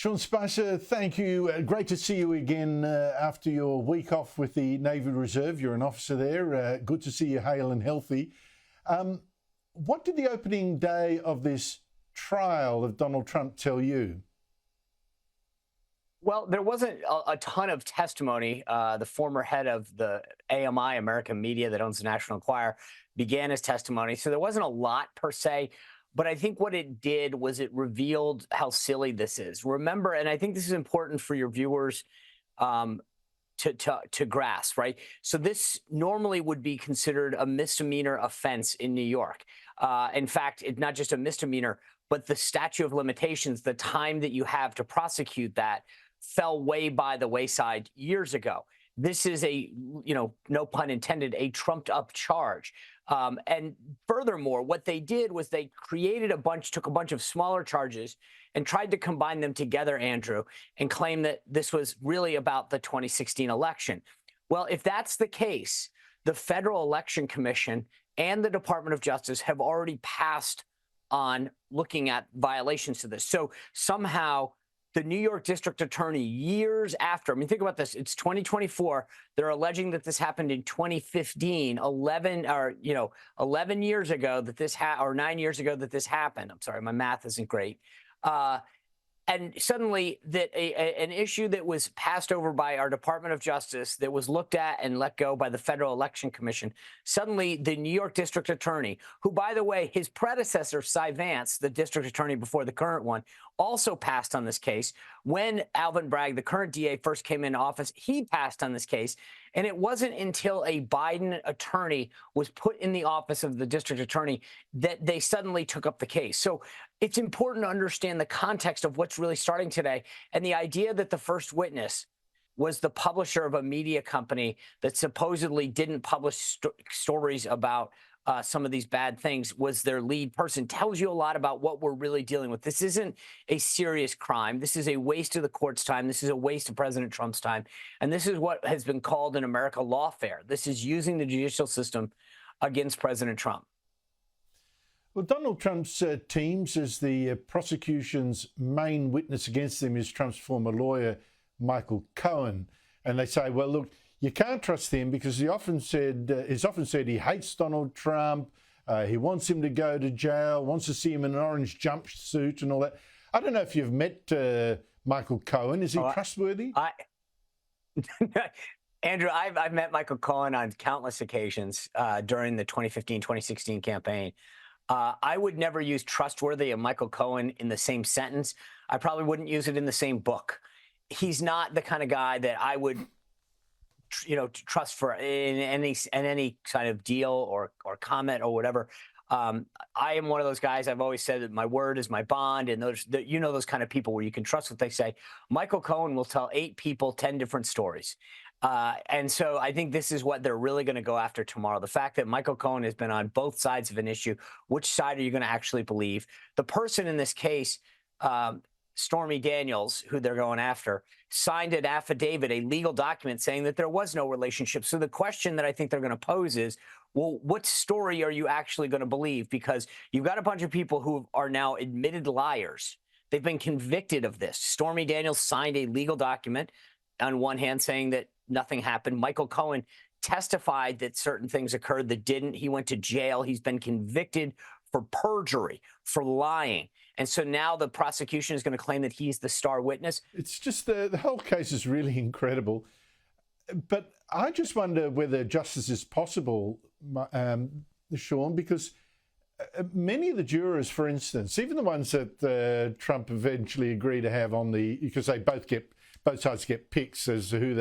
Sean Spicer, thank you. Great to see you again after your week off with the Navy Reserve. You're an officer there. Good to see you hale and healthy. What did the opening day of this trial of Donald Trump tell you? Well, there wasn't a ton of testimony. The former head of the AMI, American Media, that owns the National Enquirer, began his testimony. So there wasn't a lot per se. But I think what it did was it revealed how silly this is. Remember, and I think this is important for your viewers to grasp, right? So this normally would be considered a misdemeanor offense in New York. In fact, it's not just a misdemeanor, but the statute of limitations, the time that you have to prosecute that, fell way by the wayside years ago. This is a, no pun intended, a trumped up charge. And furthermore, what they did was they took a bunch of smaller charges and tried to combine them together, Andrew, and claim that this was really about the 2016 election. Well, if that's the case, the Federal Election Commission and the Department of Justice have already passed on looking at violations to this. So somehow the New York District Attorney, years after, I mean, think about this. It's 2024. They're alleging that this happened in 2015, 11 years ago that this or 9 years ago that this happened. I'm sorry, my math isn't great. And suddenly that an issue that was passed over by our Department of Justice, that was looked at and let go by the Federal Election Commission, suddenly the New York District Attorney, who, by the way, his predecessor, Cy Vance, the district attorney before the current one, also passed on this case. When Alvin Bragg, the current DA, first came into office, he passed on this case. And it wasn't until a Biden attorney was put in the office of the district attorney that they suddenly took up the case. So it's important to understand the context of what's really starting today. And the idea that the first witness was the publisher of a media company that supposedly didn't publish stories about some of these bad things was their lead person tells you a lot about what we're really dealing with. This isn't a serious crime. This is a waste of the court's time. This is a waste of President Trump's time. And this is what has been called in America lawfare. This is using the judicial system against President Trump. Well, Donald Trump's team says the prosecution's main witness against him is Trump's former lawyer, Michael Cohen. And they say, well, look, you can't trust him because he's often said he hates Donald Trump. He wants him to go to jail, wants to see him in an orange jumpsuit and all that. I don't know if you've met Michael Cohen. Is he trustworthy? Andrew, I've met Michael Cohen on countless occasions during the 2015-2016 campaign. I would never use trustworthy and Michael Cohen in the same sentence. I probably wouldn't use it in the same book. He's not the kind of guy that I would trust for in any kind of deal or comment or whatever. I am one of those guys. I've always said that my word is my bond, and those kind of people where you can trust what they say. Michael Cohen will tell 8 people 10 different stories. And so I think this is what they're really going to go after tomorrow. The fact that Michael Cohen has been on both sides of an issue. Which side are you going to actually believe? The person in this case, Stormy Daniels, who they're going after, signed an affidavit, a legal document saying that there was no relationship. So the question that I think they're going to pose is, well, what story are you actually going to believe? Because you've got a bunch of people who are now admitted liars. They've been convicted of this. Stormy Daniels signed a legal document on one hand saying that nothing happened. Michael Cohen testified that certain things occurred that didn't. He went to jail. He's been convicted for perjury, for lying. And so now the prosecution is going to claim that he's the star witness. It's just the whole case is really incredible. But I just wonder whether justice is possible, Sean, because many of the jurors, for instance, even the ones that Trump eventually agreed to have on because both sides get picks as to who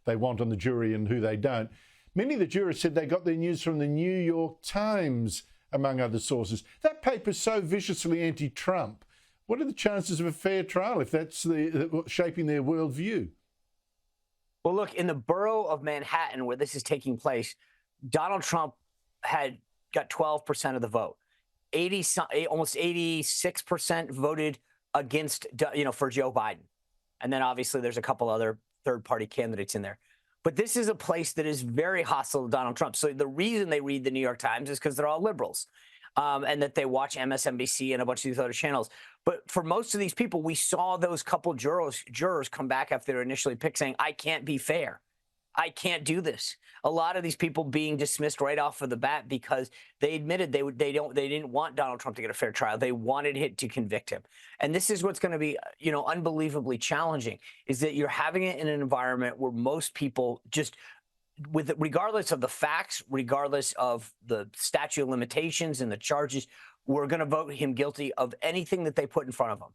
they want on the jury and who they don't. Many of the jurors said they got their news from the New York Times, among other sources. That paper's so viciously anti-Trump. What are the chances of a fair trial if that's shaping their worldview? Well, look, in the borough of Manhattan where this is taking place, Donald Trump got 12% of the vote. Almost 86% voted against, for Joe Biden. And then obviously there's a couple other third-party candidates in there. But this is a place that is very hostile to Donald Trump. So the reason they read the New York Times is because they're all liberals and that they watch MSNBC and a bunch of these other channels. But for most of these people, we saw those couple jurors come back after they were initially picked saying, I can't be fair. I can't do this. A lot of these people being dismissed right off of the bat because they admitted they didn't want Donald Trump to get a fair trial. They wanted it to convict him. And this is what's going to be, unbelievably challenging, is that you're having it in an environment where most people just, regardless of the facts, regardless of the statute of limitations and the charges, we're going to vote him guilty of anything that they put in front of him.